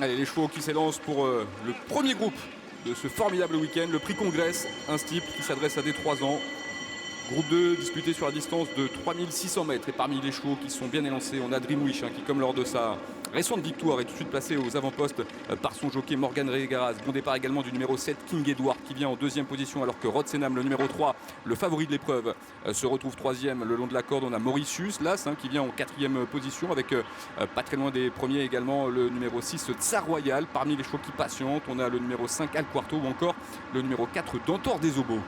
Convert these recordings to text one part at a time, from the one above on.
Allez, les chevaux qui s'élancent pour le premier groupe de ce formidable week-end, le prix Congrès, un steeple qui s'adresse à des 3 ans. Groupe 2 disputé sur la distance de 3600 mètres. Et parmi les chevaux qui sont bien élancés, on a Dream Wish qui, comme lors de sa récente victoire, est tout de suite placé aux avant-postes par son jockey Morgan Regaraz. Bon départ également du numéro 7, King Edward, qui vient en deuxième position, alors que Rod Senam, le numéro 3, le favori de l'épreuve, se retrouve troisième. Le long de la corde, on a Mauritius, l'As, qui vient en quatrième position, avec pas très loin des premiers également le numéro 6, Tsar Royal. Parmi les chevaux qui patientent, on a le numéro 5, Al Quarto, ou encore le numéro 4, Dentor des Obos.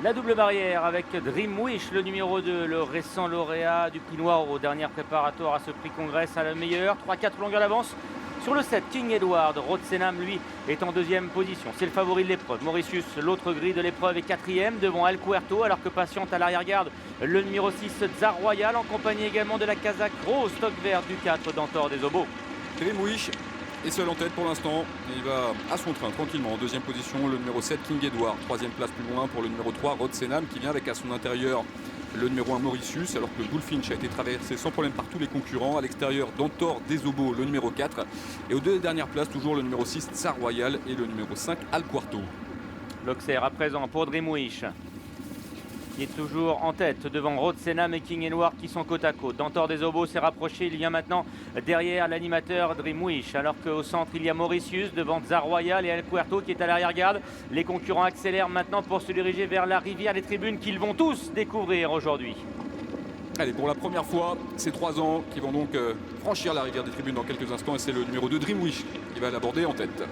La double barrière avec Dream Wish, le numéro 2, le récent lauréat du prix noir aux dernières préparatoires à ce prix Congrès à la meilleure. 3-4 longueurs d'avance sur le 7, King Edward. Rod Senam, lui, est en deuxième position. C'est le favori de l'épreuve. Mauritius, l'autre grille de l'épreuve, est quatrième devant El Cuerto, alors que patiente à l'arrière-garde le numéro 6, Tsar Royal, en compagnie également de la Kazakh Rose, stock vert du 4, Dentor des Obos. Dream Wish est seul en tête pour l'instant. Il va à son train tranquillement en deuxième position. Le numéro 7, King Edward. Troisième place plus loin pour le numéro 3, Rod Senam, qui vient avec à son intérieur le numéro 1, Mauritius, alors que le Bullfinch a été traversé sans problème par tous les concurrents. À l'extérieur, Dentor des Obos, le numéro 4. Et aux deux dernières places, toujours le numéro 6, Tsar Royal, et le numéro 5, Al Quarto. L'Auxerre à présent pour Dream Wish, qui est toujours en tête devant Rod Senam et King Edward, qui sont côte à côte. Dentor des Obos s'est rapproché, il vient maintenant derrière l'animateur Dream Wish, alors qu'au centre il y a Mauritius devant Tsar Royal et El Cuerto qui est à l'arrière-garde. Les concurrents accélèrent maintenant pour se diriger vers la rivière des tribunes qu'ils vont tous découvrir aujourd'hui. Allez, pour la première fois, ces 3 ans qui vont donc franchir la rivière des tribunes dans quelques instants, et c'est le numéro 2, Dream Wish, qui va l'aborder en tête.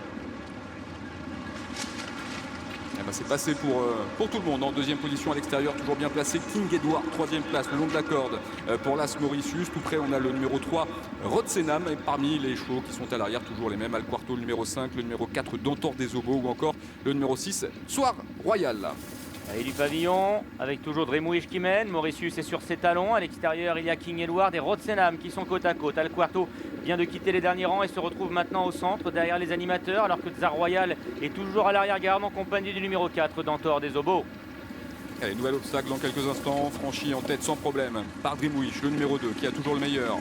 C'est passé pour tout le monde. En deuxième position à l'extérieur, toujours bien placé, King Edward. Troisième place, le long de la corde pour l'As Mauritius. Tout près, on a le numéro 3, Rod Senam. Et parmi les chevaux qui sont à l'arrière, toujours les mêmes, Al Quarto, le numéro 5, le numéro 4, Dentor des Obos, ou encore le numéro 6, Tsar Royal. Et du pavillon, avec toujours Dream Wish qui mène. Mauritius est sur ses talons. À l'extérieur, il y a King Edward et Rod Senam qui sont côte à côte. Al Quarto vient de quitter les derniers rangs et se retrouve maintenant au centre, derrière les animateurs, alors que Tsar Royal est toujours à l'arrière-garde en compagnie du numéro 4, Dentor des Obos. Allez, nouvel obstacle dans quelques instants, franchi en tête sans problème par Dream Wish, le numéro 2, qui a toujours le meilleur.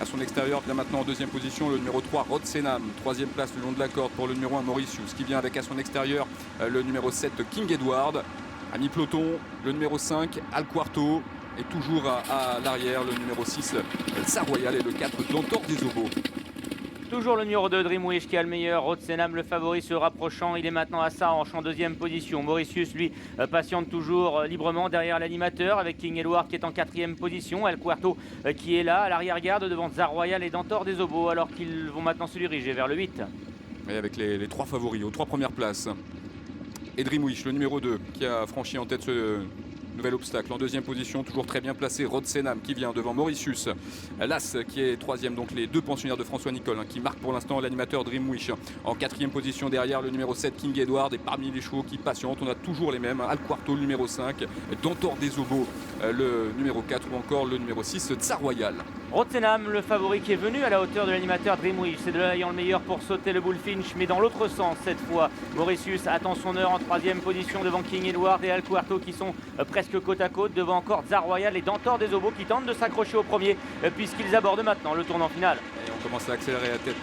À son extérieur, vient maintenant en deuxième position le numéro 3, Rod Senam. Troisième place le long de la corde pour le numéro 1, Mauritius, qui vient avec à son extérieur le numéro 7, King Edward. À mi-peloton, le numéro 5, Al Quarto, et toujours à l'arrière, le numéro 6, Tsar Royal, et le 4, Dentor des Obos. Toujours le numéro 2, Dream Wish qui a le meilleur. Rod Senam, le favori, se rapprochant. Il est maintenant à sa hanche en deuxième position. Mauritius, lui, patiente toujours librement derrière l'animateur, avec King Edward qui est en quatrième position. El Cuerto qui est là, à l'arrière-garde, devant Tsar Royal et Dentor des Obos, alors qu'ils vont maintenant se diriger vers le 8. Et avec les 3 favoris aux 3 premières places. Et Dream Wish, le numéro 2, qui a franchi en tête ce nouvel obstacle. En deuxième position, toujours très bien placé, Rod Senam, qui vient devant Mauritius. L'As, qui est troisième, donc les 2 pensionnaires de François Nicole, qui marquent pour l'instant l'animateur Dream Wish. En quatrième position derrière, le numéro 7, King Edward. Et parmi les chevaux qui patientent, on a toujours les mêmes, Al Quarto, le numéro 5, Dentor des Obos, le numéro 4, ou encore le numéro 6, Tsar Royal. Rod Senam, le favori qui est venu à la hauteur de l'animateur Dream Wish. C'est de là ayant le meilleur pour sauter le Bullfinch, mais dans l'autre sens cette fois. Mauritius attend son heure en troisième position devant King Edward et Al Cuerto qui sont presque côte à côte. Devant encore Tsar Royal et Dentor des Obos qui tentent de s'accrocher au premier puisqu'ils abordent maintenant le tournant final. Et on commence à accélérer la tête,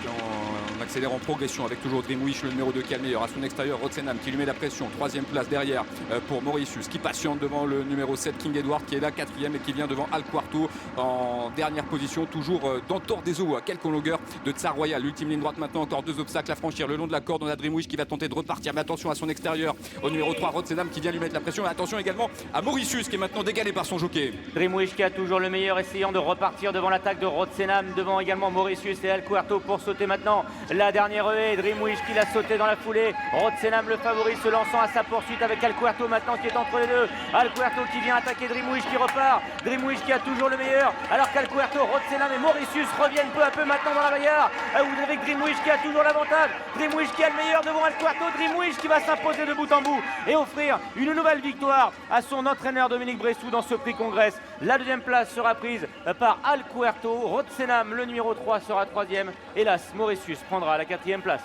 on accélère en progression avec toujours Dream Wish, le numéro 2 qui a le meilleur. À son extérieur, Rod Senam qui lui met la pression. Troisième place derrière pour Mauritius qui patiente devant le numéro 7, King Edward, qui est là quatrième et qui vient devant Al Quarto en dernière position. Toujours Dentor des Obos à quelques longueurs de Tsar Royal. L'ultime ligne droite maintenant, encore 2 obstacles à franchir. Le long de la corde, on a Dream Wish qui va tenter de repartir. Mais attention à son extérieur, au numéro 3, Rod Senam qui vient lui mettre la pression. Et attention également à Mauritius qui est maintenant dégalé par son jockey. Dream Wish qui a toujours le meilleur, essayant de repartir devant l'attaque de Rod Senam, devant également Mauritius et Al Cuerto pour sauter maintenant la dernière haie. Dream Wish qui l'a sauté dans la foulée. Rod Senam, le favori, se lançant à sa poursuite avec Al Cuerto maintenant qui est entre les deux. Al Cuerto qui vient attaquer Dream Wish qui repart. Dream Wish qui a toujours le meilleur, alors qu'Al Cuerto, Rod Senam et Mauritius reviennent peu à peu maintenant dans la bagarre. Vous avez Dream Wish qui a toujours l'avantage. Dream Wish qui a le meilleur devant Al Cuerto. Dream Wish qui va s'imposer de bout en bout et offrir une nouvelle victoire à son entraîneur Dominique Bressou dans ce prix Congrès. La deuxième place sera prise par Al Cuerto. Rod Senam, le numéro 3, sera troisième. Hélas, Mauritius prendra la quatrième place.